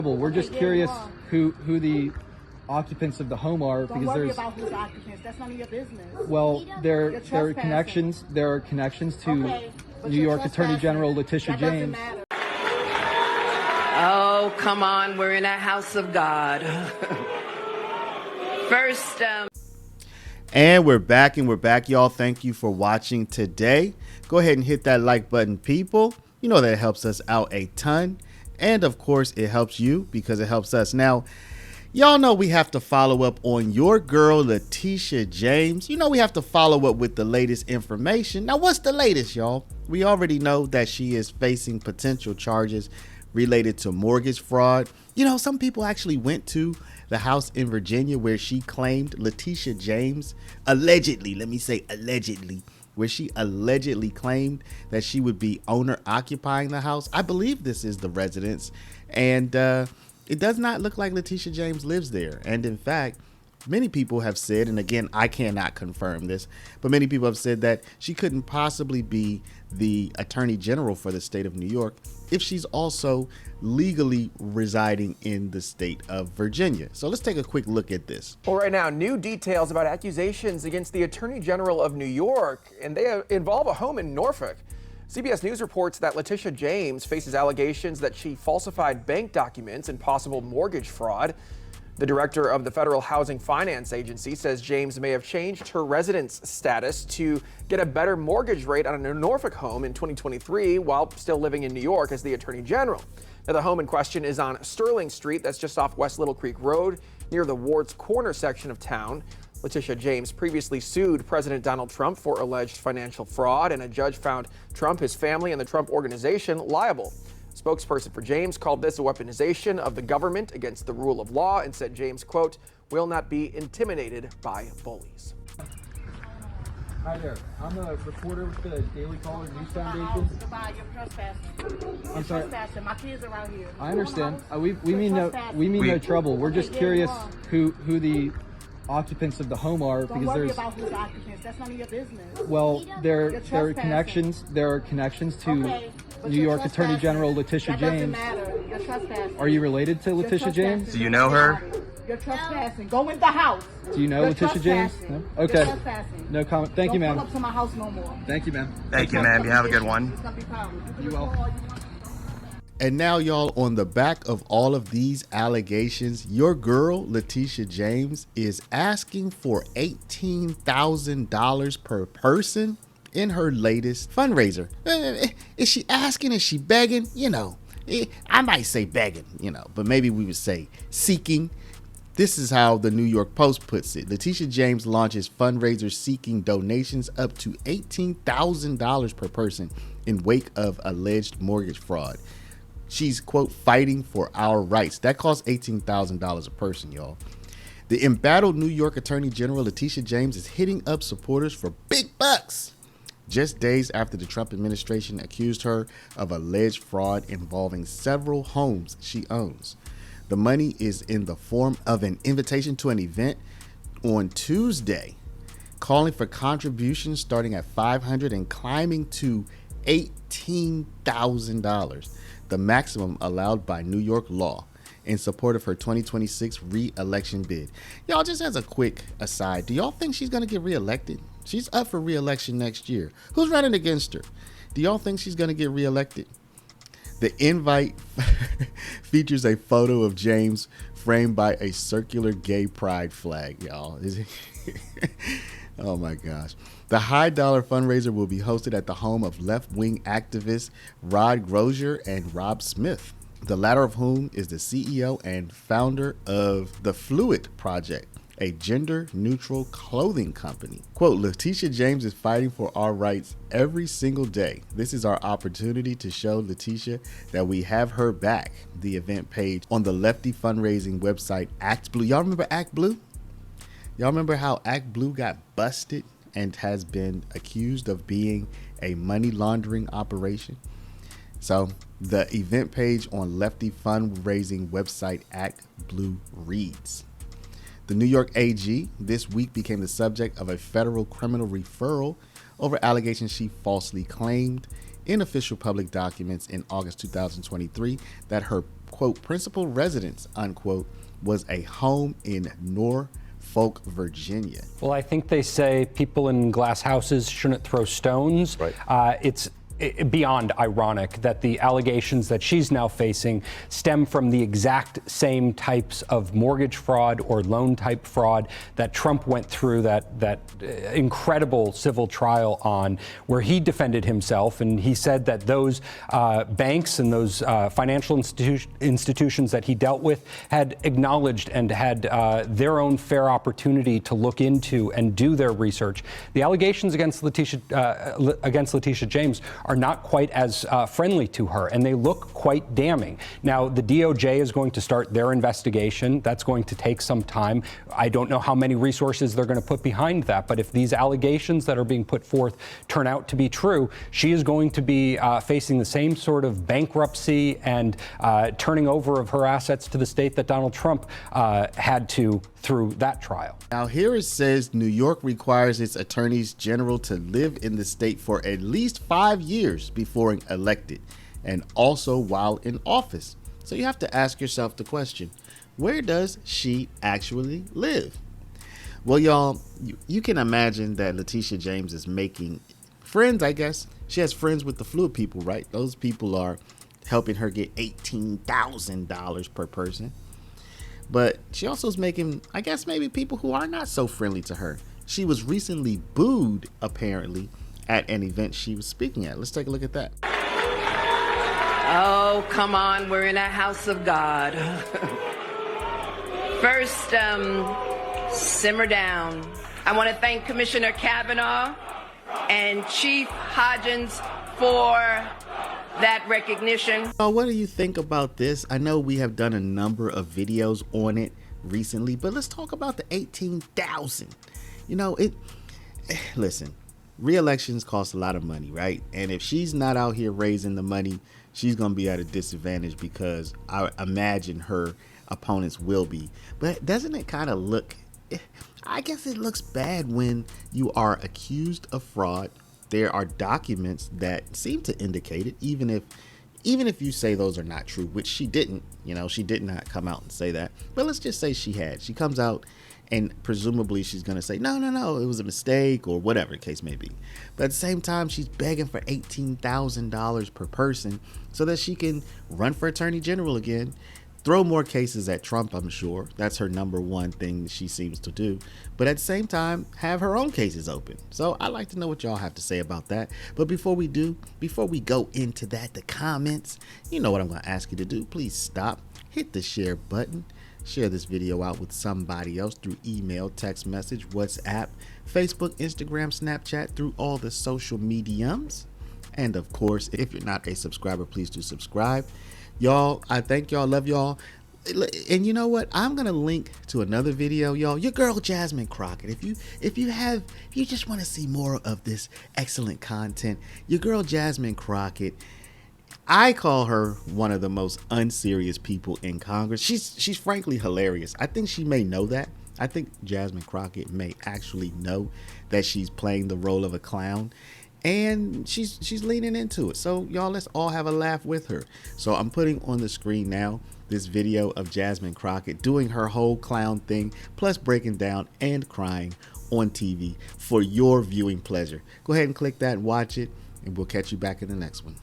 We're just curious who the occupants of the home are. Don't worry about who's occupants. That's none of your business. Well, there are connections. There are connections to New York Attorney General Letitia James. Oh, come on. We're in a house of God. First, And we're back, y'all. Thank you for watching today. Go ahead and hit that like button, people. You know that it helps us out a ton. And of course, it helps you because it helps us. Now, y'all know we have to follow up on your girl, Letitia James. You know we have to follow up with the latest information. Now, what's the latest, y'all? We already know that she is facing potential charges related to mortgage fraud. You know, some people actually went to the house in Virginia where she claimed Letitia James allegedly, let me say allegedly, where she allegedly claimed that she would be owner occupying the house. I believe this is the residence, and it does not look like Letitia James lives there. And in fact, many people have said, and again, I cannot confirm this, but many people have said that she couldn't possibly be the Attorney General for the state of New York if she's also legally residing in the state of Virginia. So let's take a quick look at this. Well, right now, new details about accusations against the Attorney General of New York, and they involve a home in Norfolk. CBS News reports that Letitia James faces allegations that she falsified bank documents and possible mortgage fraud. The director of the Federal Housing Finance Agency says James may have changed her residence status to get a better mortgage rate on a Norfolk home in 2023 while still living in New York as the Attorney General. Now, the home in question is on Sterling Street, that's just off West Little Creek Road, near the Ward's Corner section of town. Letitia James previously sued President Donald Trump for alleged financial fraud, and a judge found Trump, his family, and the Trump Organization liable. Spokesperson for James called this a weaponization of the government against the rule of law and said James, quote, will not be intimidated by bullies. Hi there. I'm a reporter with the Daily Caller News Foundation. You're trespassing. I'm sorry. Trespassing. My kids around here. I understand. We mean no trouble. We're just curious who the occupants of the home are. Don't worry about who's occupants. That's none of your business. Well, there are connections. There are connections to New York Attorney General Letitia James. Doesn't matter. You're trespassing. Are you related to Letitia James? Do you know her? You're trespassing. Go in the house. Do you know Letitia James? No? Okay. You're trespassing. No comment. Thank you, ma'am. Don't come up to my house no more. Thank you, ma'am. Thank you, ma'am. You have a good one. It's gonna be problems. You will. And now, y'all, on the back of all of these allegations, your girl, Letitia James, is asking for $18,000 per person in her latest fundraiser. Is she asking? Is she begging? You know, I might say begging, you know, but maybe we would say seeking. This is how the New York Post puts it. Letitia James launches fundraiser seeking donations up to $18,000 per person in wake of alleged mortgage fraud. She's, quote, fighting for our rights. That costs $18,000 a person, y'all. The embattled New York Attorney General Letitia James is hitting up supporters for big bucks just days after the Trump administration accused her of alleged fraud involving several homes she owns. The money is in the form of an invitation to an event on Tuesday, calling for contributions starting at $500 and climbing to $18,000. The maximum allowed by New York law, in support of her 2026 re-election bid. Y'all, just as a quick aside, do y'all think she's going to get re-elected? She's up for re-election next year. Who's running against her? Do y'all think she's going to get re-elected? The invite features a photo of James framed by a circular gay pride flag, y'all. Oh my gosh. The high dollar fundraiser will be hosted at the home of left-wing activists Rod Grozier and Rob Smith, the latter of whom is the CEO and founder of the Fluid Project, a gender-neutral clothing company. Quote, Letitia James is fighting for our rights every single day. This is our opportunity to show Letitia that we have her back. The event page on the lefty fundraising website Act Blue. Y'all remember Act Blue? Y'all remember how Act Blue got busted and has been accused of being a money laundering operation? So the event page on lefty fundraising website Act Blue reads, the New York AG this week became the subject of a federal criminal referral over allegations she falsely claimed in official public documents in August 2023 that her, quote, principal residence, unquote, was a home in Norfolk, Virginia. Well, I think they say people in glass houses shouldn't throw stones. Right. It's beyond ironic that the allegations that she's now facing stem from the exact same types of mortgage fraud or loan type fraud that Trump went through that incredible civil trial on, where he defended himself, and he said that those banks and those financial institutions that he dealt with had acknowledged and had their own fair opportunity to look into and do their research. The allegations against Letitia James are not quite as friendly to her, and they look quite damning. Now, the DOJ is going to start their investigation. That's going to take some time. I don't know how many resources they're going to put behind that, but if these allegations that are being put forth turn out to be true, she is going to be facing the same sort of bankruptcy and turning over of her assets to the state that Donald Trump had to through that trial. Now, here it says New York requires its attorneys general to live in the state for at least 5 years before elected, and also while in office. So you have to ask yourself the question, where does she actually live? Well, y'all, you can imagine that Letitia James is making friends, I guess. She has friends with the fluid people, right? Those people are helping her get $18,000 per person. But she also is making, I guess, maybe people who are not so friendly to her. She was recently booed, apparently, at an event she was speaking at. Let's take a look at that. Oh, come on, we're in a house of God. First, simmer down. I want to thank Commissioner Kavanaugh and Chief Hodgins for that recognition. What do you think about this? I know we have done a number of videos on it recently, but let's talk about the 18,000. You know, listen, re-elections cost a lot of money, right? And if she's not out here raising the money, she's going to be at a disadvantage, because I imagine her opponents will be. But doesn't it kind of look, I guess it looks bad when you are accused of fraud. There are documents that seem to indicate it, even if you say those are not true, which she didn't. You know, she did not come out and say that. But let's just say she had. She comes out and presumably she's going to say, no, it was a mistake, or whatever the case may be. But at the same time, she's begging for $18,000 per person so that she can run for attorney general again. Throw more cases at Trump, I'm sure. That's her number one thing she seems to do. But at the same time, have her own cases open. So I'd like to know what y'all have to say about that. But before we go into that, the comments, you know what I'm going to ask you to do. Please stop, hit the share button, share this video out with somebody else through email, text message, WhatsApp, Facebook, Instagram, Snapchat, through all the social mediums. And of course, if you're not a subscriber, please do subscribe. Y'all, I thank y'all, love y'all. And you know what? I'm gonna link to another video, y'all. Your girl Jasmine Crockett. If you just want to see more of this excellent content, your girl Jasmine Crockett, I call her one of the most unserious people in Congress. She's frankly hilarious. I think she may know that. I think Jasmine Crockett may actually know that she's playing the role of a clown. And she's leaning into it. So y'all, let's all have a laugh with her. So I'm putting on the screen now this video of Jasmine Crockett doing her whole clown thing, plus breaking down and crying on TV for your viewing pleasure. Go ahead and click that and watch it, and we'll catch you back in the next one.